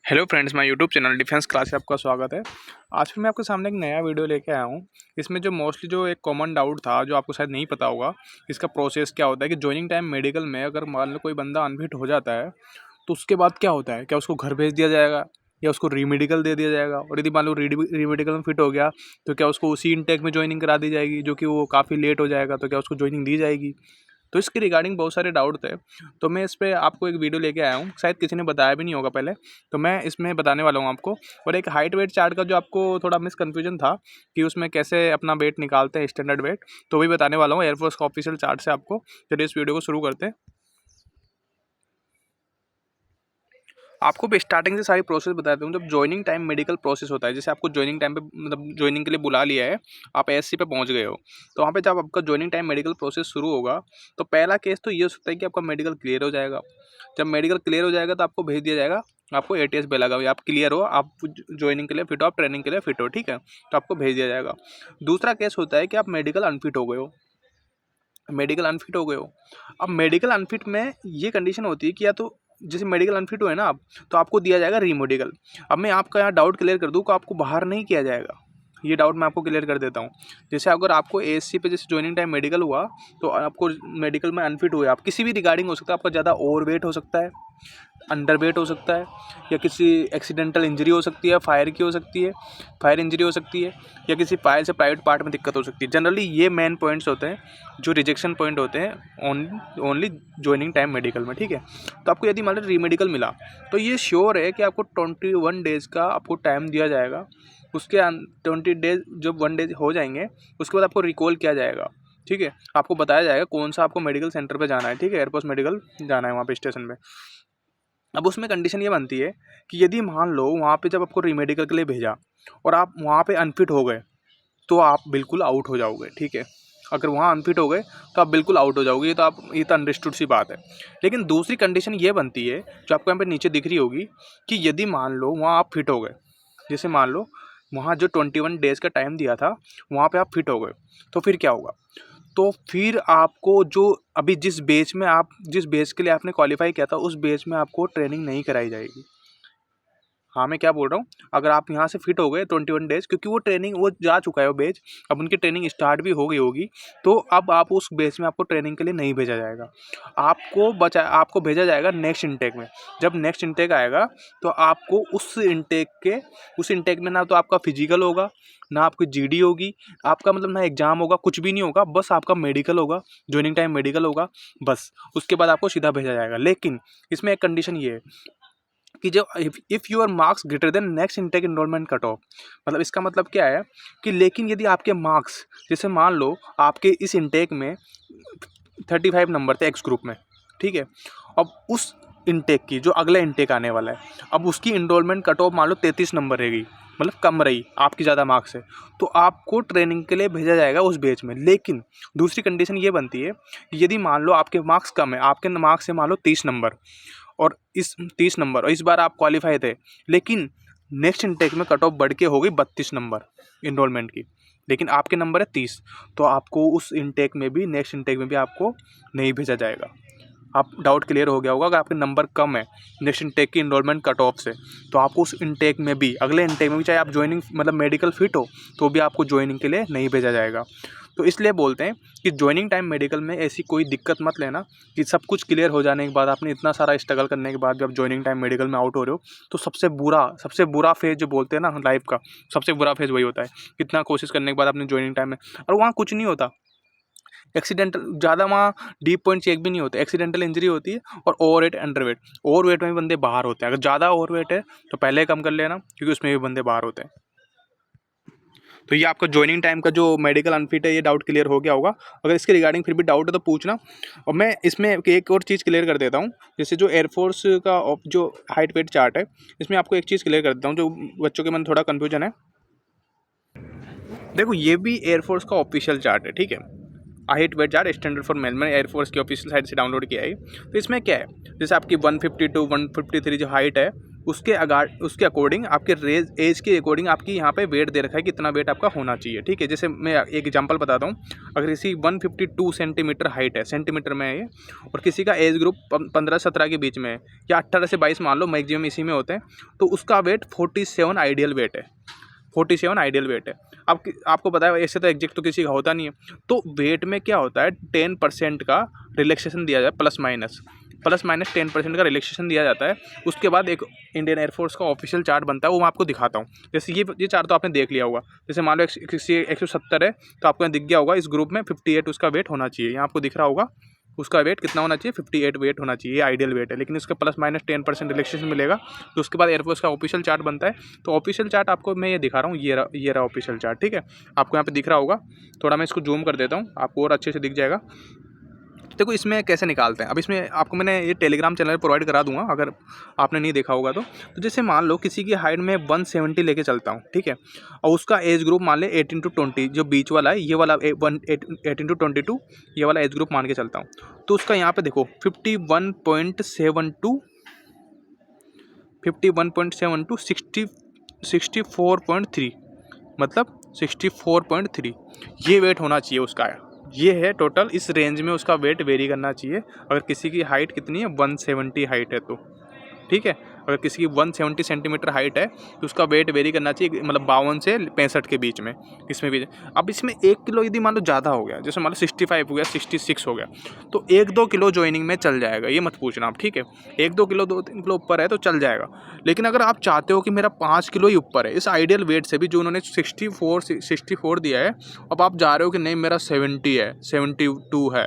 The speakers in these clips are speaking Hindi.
Hello friends, my YouTube channel defence class से आपका स्वागत है। आज फिर मैं आपके सामने एक नया वीडियो लेके आया हूँ। इसमें जो मोस्टली जो एक कॉमन डाउट था, जो आपको शायद नहीं पता होगा, इसका प्रोसेस क्या होता है कि जॉइनिंग टाइम मेडिकल में अगर मान लो कोई बंदा अनफिट हो जाता है तो उसके बाद क्या होता है। क्या उसको घर भेज दिया जाएगा या उसको रीमेडिकल दे दिया जाएगा? और यदि मान लो रीमेडिकल में फिट हो गया तो क्या उसको उसी इनटेक में ज्वाइनिंग करा दी जाएगी, जो कि वो काफ़ी लेट हो जाएगा, तो क्या उसको ज्वाइनिंग दी जाएगी? तो इसके रिगार्डिंग बहुत सारे डाउट थे, तो मैं इस पे आपको एक वीडियो लेके आया हूँ। शायद किसी ने बताया भी नहीं होगा पहले, तो मैं इसमें बताने वाला हूँ आपको। और एक हाइट वेट चार्ट का जो आपको थोड़ा मिसकन्फ्यूजन था कि उसमें कैसे अपना वेट निकालते हैं, स्टैंडर्ड वेट, तो वही बताने वाला हूँ एयरफोर्स का ऑफिशियल चार्ट से आपको। चलिए इस वीडियो को शुरू करते हैं। आपको भी स्टार्टिंग से सारी प्रोसेस बताता हूँ। जब ज्वाइनिंग टाइम मेडिकल प्रोसेस होता है, जैसे आपको ज्वाइनिंग टाइम पे मतलब ज्वाइनिंग के लिए बुला लिया है, आप एएससी पे पहुँच गए हो, तो वहाँ पे जब आपका ज्वाइनिंग टाइम मेडिकल प्रोसेस शुरू होगा तो पहला केस तो ये हो सकता है कि आपका मेडिकल क्लियर हो जाएगा। जब मेडिकल क्लियर हो जाएगा तो आपको भेज दिया जाएगा, आपको एटीएस बेलगावी, आप क्लियर हो, आप ज्वाइनिंग के लिए फिट हो, आप ट्रेनिंग के लिए फिट हो, ठीक है, तो आपको भेज दिया जाएगा। दूसरा केस होता है कि आप मेडिकल अनफिट हो गए हो। मेडिकल अनफिट हो गए हो। अब मेडिकल अनफिट में ये कंडीशन होती है कि या तो जैसे मेडिकल अनफिट हुए ना आप, तो आपको दिया जाएगा रीमेडिकल। अब मैं आपका यहाँ डाउट क्लियर कर दूँ कि आपको बाहर नहीं किया जाएगा। ये डाउट मैं आपको क्लियर कर देता हूँ। जैसे अगर आपको एएससी पे जैसे ज्वाइनिंग टाइम मेडिकल हुआ, तो आपको मेडिकल में अनफिट हुए, आप किसी भी रिगार्डिंग हो सकता है, आपका ज़्यादा ओवर वेट हो सकता है, अंडर वेट हो सकता है, या किसी एक्सीडेंटल इंजरी हो सकती है, फायर की हो सकती है, फायर इंजरी हो सकती है, या किसी फायर से प्राइवेट पार्ट में दिक्कत हो सकती है। जनरली ये मेन पॉइंट्स होते हैं जो रिजेक्शन पॉइंट होते हैं ओनली ज्वाइनिंग टाइम मेडिकल में, ठीक है। तो आपको यदि मान लो रीमेडिकल मिला, तो ये श्योर है कि आपको 21 डेज़ का आपको टाइम दिया जाएगा। उसके 20 डेज जब 1 डेज हो जाएंगे, उसके बाद आपको रिकॉल किया जाएगा, ठीक है। आपको बताया जाएगा कौन सा आपको मेडिकल सेंटर पे जाना है, ठीक है, एयरपोर्ट मेडिकल जाना है वहाँ पे स्टेशन पे। अब उसमें कंडीशन ये बनती है कि यदि मान लो वहाँ पे जब आपको रीमेडिकल के लिए भेजा और आप वहाँ पे अनफिट हो गए, तो आप बिल्कुल आउट हो जाओगे, ठीक है। अगर वहाँ अनफिट हो गए तो आप बिल्कुल आउट हो जाओगे, ये तो अंडरस्टूड सी बात है। लेकिन दूसरी कंडीशन ये बनती है, जो आपको यहाँ पे नीचे दिख रही होगी, कि यदि मान लो वहाँ आप फिट हो गए, जैसे मान लो वहाँ जो 21 डेज़ का टाइम दिया था, वहाँ पे आप फिट हो गए, तो फिर क्या होगा? तो फिर आपको जो अभी जिस बेच के लिए आपने क्वालिफाई किया था, उस बेच में आपको ट्रेनिंग नहीं कराई जाएगी। हाँ, मैं क्या बोल रहा हूँ, अगर आप यहाँ से फिट हो गए 21 डेज़, क्योंकि वो ट्रेनिंग वो जा चुका है वो बैच, अब उनकी ट्रेनिंग स्टार्ट भी हो गई होगी, तो अब आप उस बैच में आपको ट्रेनिंग के लिए नहीं भेजा जाएगा। आपको भेजा जाएगा नेक्स्ट इनटेक में। जब नेक्स्ट इनटेक आएगा तो आपको उस इनटेक में ना तो आपका फिजिकल होगा, ना आपकी जीडी होगी, आपका मतलब ना एग्जाम होगा, कुछ भी नहीं होगा, बस आपका मेडिकल होगा, ज्वाइनिंग टाइम मेडिकल होगा, बस। उसके बाद आपको सीधा भेजा जाएगा। लेकिन इसमें एक कंडीशन ये है कि जो if your marks greater than next intake enrolment cut off, मतलब इसका मतलब क्या है कि लेकिन यदि आपके मार्क्स, जैसे मान लो आपके इस इनटेक में 35 नंबर थे एक्स ग्रुप में, ठीक है, अब उस इनटेक की जो अगला इनटेक आने वाला है, अब उसकी इनरोलमेंट कट ऑफ मान लो 33 नंबर रहेगी, मतलब कम रही, आपकी ज़्यादा मार्क्स है, तो आपको ट्रेनिंग के लिए भेजा जाएगा उस बैच में। लेकिन दूसरी कंडीशन ये बनती है कि यदि मान लो आपके मार्क्स कम है, आपके मार्क्स से मान लो 30 नंबर, और इस 30 नंबर और इस बार आप क्वालिफाई थे, लेकिन नेक्स्ट इनटेक में कट ऑफ बढ़ के हो गई 32 नंबर इनरोलमेंट की, लेकिन आपके नंबर है 30, तो आपको उस इनटेक में भी, नेक्स्ट इनटेक में भी आपको नहीं भेजा जाएगा। आप डाउट क्लियर हो गया होगा, अगर आपके नंबर कम है नेक्स्ट इनटेक की इनरोलमेंट कट ऑफ से, तो आपको उस इनटेक में भी, अगले इनटेक में भी, चाहे आप ज्वाइनिंग मतलब मेडिकल फिट हो, तो भी आपको ज्वाइनिंग के लिए नहीं भेजा जाएगा। तो इसलिए बोलते हैं कि ज्वाइनिंग टाइम मेडिकल में ऐसी कोई दिक्कत मत लेना कि सब कुछ क्लियर हो जाने के बाद, आपने इतना सारा स्ट्रगल करने के बाद जब ज्वाइनिंग टाइम मेडिकल में आउट हो रहे हो, तो सबसे बुरा फेज जो बोलते हैं ना लाइफ का, सबसे बुरा फेज वही होता है। इतना कोशिश करने के बाद आपने ज्वाइनिंग टाइम में, और वहाँ कुछ नहीं होता, एक्सीडेंटल ज़्यादा वहाँ डीप पॉइंट चेक भी नहीं होते, एक्सीडेंटल इंजरी होती है, और over weight under weight, over weight में भी बंदे बाहर होते हैं। अगर ज़्यादा ओवर वेट है तो पहले कम कर लेना, क्योंकि उसमें भी बंदे बाहर होते हैं। तो ये आपका ज्वाइनिंग टाइम का जो मेडिकल अनफिट है, ये डाउट क्लियर हो गया होगा। अगर इसके रिगार्डिंग फिर भी डाउट है तो पूछना। और मैं इसमें एक और चीज़ क्लियर कर देता हूँ, जैसे जो एयरफोर्स का जो हाइट वेट चार्ट है, इसमें आपको एक चीज़ क्लियर कर देता हूँ जो बच्चों के मन थोड़ा कन्फ्यूजन है। देखो, ये भी एयरफोर्स का ऑफिशियल चार्ट है, ठीक है। Height weight chart standard for male, मैंने एयरफोर्स की ऑफिशियल साइट से डाउनलोड किया है। तो इसमें क्या है, जैसे आपकी 150 टू 153 जो हाइट है, उसके अकॉर्डिंग आपके एज के अकॉर्डिंग आपकी यहाँ पे वेट दे रखा है कि इतना वेट आपका होना चाहिए, ठीक है। जैसे मैं एक एग्जांपल बताता हूँ, अगर किसी 152 सेंटीमीटर हाइट है, सेंटीमीटर में है ये, और किसी का एज ग्रुप 15-17 के बीच में है, या 18 से 22 मान लो, मैक्सिमम इसी में होते हैं, तो उसका वेट 47 आइडियल वेट है। 47 आइडियल वेट है। अब आपको पता है ऐसे तो एग्जैक्ट तो किसी का होता नहीं है। तो वेट में क्या होता है, 10% का रिलैक्सेशन दिया जाए, प्लस माइनस 10% का रिलैक्सेशन दिया जाता है। उसके बाद एक इंडियन एयरफोर्स का ऑफिशियल चार्ट बनता है, वो मैं आपको दिखाता हूँ। जैसे ये चार्ट तो आपने देख लिया होगा। जैसे मान लो किसी 170 है, तो आपको दिख गया होगा इस ग्रुप में 58 उसका वेट होना चाहिए। यहाँ आपको दिख रहा होगा उसका वेट कितना होना चाहिए, 58 वेट होना चाहिए, ये आइडियल वेट है। लेकिन इसका प्लस माइनस 10% रिलैक्सेशन मिलेगा। तो उसके बाद एयरफोर्स का ऑफिशियल चार्ट बनता है। तो ऑफिशियल चार्ट आपको मैं ये दिखा रहा हूँ, ये रहा ऑफिशियल चार्ट, ठीक है। आपको यहाँ पे दिख रहा होगा, थोड़ा मैं इसको जूम कर देता हूँ, आपको और अच्छे से दिख जाएगा। देखो इसमें कैसे निकालते हैं। अब इसमें आपको मैंने ये टेलीग्राम चैनल प्रोवाइड करा दूंगा, अगर आपने नहीं देखा होगा तो जैसे मान लो किसी की हाइट में 170 लेके चलता हूँ, ठीक है, और उसका एज ग्रुप मान ले 18 to 20, जो बीच वाला है, ये वाला 18 to 22, ये वाला एज ग्रुप मान के चलता हूँ। तो उसका यहाँ पे देखो 51.72 64.3, मतलब 64.3 ये वेट होना चाहिए उसका। ये है टोटल, इस रेंज में उसका वेट वेरी करना चाहिए। अगर किसी की हाइट कितनी है, 170 हाइट है तो, ठीक है। अगर किसी की 170 सेंटीमीटर हाइट है तो उसका वेट वेरी करना चाहिए, मतलब 52 से 65 के बीच में, इसमें भी। अब इसमें 1 किलो यदि मान लो ज़्यादा हो गया, जैसे मान लो 65 हो गया, 66 हो गया, तो 1-2 किलो ज्वाइनिंग में चल जाएगा, ये मत पूछना आप, ठीक है। 1-2 किलो 2-3 किलो ऊपर है तो चल जाएगा। लेकिन अगर आप चाहते हो कि मेरा 5 किलो ही ऊपर है इस आइडियल वेट से भी, जो उन्होंने 64 दिया है, अब आप जा रहे हो कि नहीं मेरा 70 है, 72 है,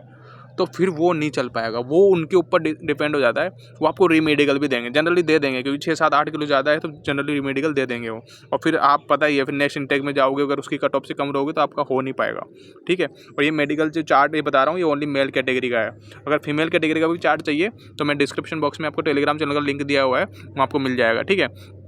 तो फिर वो नहीं चल पाएगा। वो उनके ऊपर डिपेंड हो जाता है। वो आपको रीमेडिकल भी देंगे, जनरली दे देंगे, क्योंकि 6-7-8 किलो ज़्यादा है तो जनरली रीमेडिकल दे देंगे वो। और फिर आप पता ही है, फिर नेक्स्ट इंटेक में जाओगे, अगर उसकी कट ऑफ से कम रहोगे तो आपका हो नहीं पाएगा, ठीक है। और ये मेडिकल जो चार्ट ये बता रहा हूँ, ये ओनली मेल कैटेगरी का है। अगर फीमेल कैटेगरी का भी चार्ट चाहिए तो मैं डिस्क्रिप्शन बॉक्स में आपको टेलीग्राम चैनल का लिंक दिया हुआ है, वो आपको मिल जाएगा, ठीक है।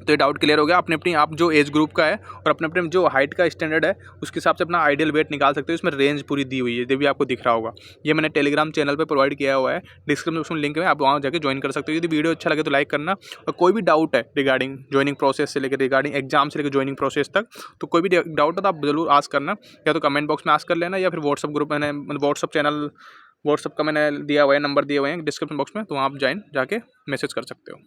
तो ये डाउट क्लियर हो गया। अपने अपनी आप जो एज ग्रुप का है और अपने अपने जो हाइट का स्टैंडर्ड है उसके हिसाब से अपना आइडियल वेट निकाल सकते हो। इसमें रेंज पूरी दी हुई है, ये भी आपको दिख रहा होगा। ये मैंने टेलीग्राम चैनल पे प्रोवाइड किया हुआ है, डिस्क्रिप्शन लिंक में, आप वहाँ जाकर ज्वाइन कर सकते हो। यदि वीडियो अच्छा लगे तो लाइक करना, और कोई भी डाउट है रिगार्डिंग ज्वाइनिंग प्रोसेस से लेकर रिगार्डिंग एग्जाम से लेकर ज्वाइनिंग प्रोसेस तक, तो कोई भी डाउट है तो आप जरूर आस्क करना, या तो कमेंट बॉक्स में आस्क कर लेना, या फिर व्हाट्सअप ग्रुप मैंने व्हाट्सअप का मैंने दिया हुआ है, नंबर दिए हुए हैं डिस्क्रिप्शन बॉक्स में, तो वहाँ आप जाके मैसेज कर सकते हो।